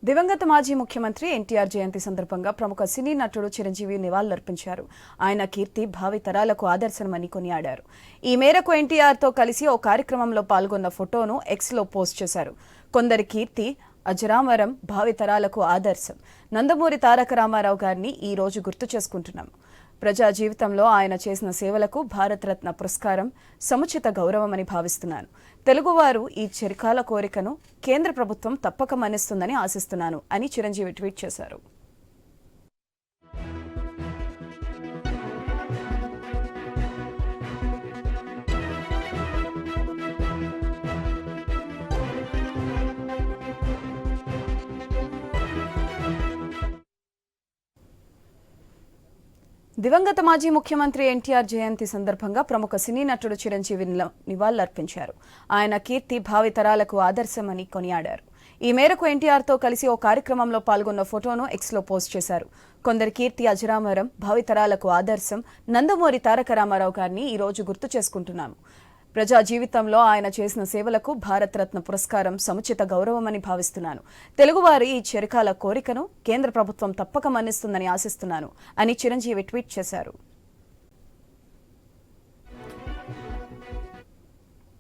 దివంగత మాజీ ముఖ్యమంత్రి ఎన్టీఆర్ జయంతి సందర్భంగా ప్రముఖ సినీ నటుడు చిరంజీవి నివాళులర్పించారు. ఆయన కీర్తి భావి తరాలకు ఆదర్శనమని కొనియాడారు. ఈ మేరకు ఎన్టీఆర్తో కలిసి ఓ కార్యక్రమంలో పాల్గొన్న ఫోటోను ఎక్స్లో పోస్ట్ చేశారు. కొందరి కీర్తి అజరామరం, భావి తరాలకు ఆదర్శం. నందమూరి తారక రామారావు గారిని ఈ రోజు గుర్తు చేసుకుంటున్నాం. ప్రజా జీవితంలో ఆయన చేసిన సేవలకు భారతరత్న పురస్కారం సముచిత గౌరవమని భావిస్తున్నాను. తెలుగువారు ఈ చిరకాల కోరికను కేంద్ర ప్రభుత్వం తప్పక మన్నిస్తుందని ఆశిస్తున్నాను అని చిరంజీవి ట్వీట్ చేశారు. దివంగత మాజీ ముఖ్యమంత్రి ఎన్టీఆర్ జయంతి సందర్భంగా ప్రముఖ సినీ నటుడు చిరంజీవి నివాళులర్పించారు. ఆయన కీర్తి భావి తరాలకు ఆదర్శమని కొనియాడారు. ఈ మేరకు ఎన్టీఆర్తో కలిసి ఓ కార్యక్రమంలో పాల్గొన్న ఫోటోను ఎక్స్లో పోస్ట్ చేశారు. కొందరి కీర్తి అజరామరం, భావి తరాలకు ఆదర్శం. నందమూరి తారక రామారావు గారిని ఈ రోజు గుర్తు చేసుకుంటున్నాము. ప్రజా జీవితంలో ఆయన చేసిన సేవలకు భారతరత్న పురస్కారం సముచిత గౌరవమని భావిస్తున్నాను. తెలుగువారి ఈ చిరకాల కోరికను కేంద్ర ప్రభుత్వం తప్పక మన్నిస్తుందని ఆశిస్తున్నాను అని చిరంజీవి ట్వీట్ చేశారు.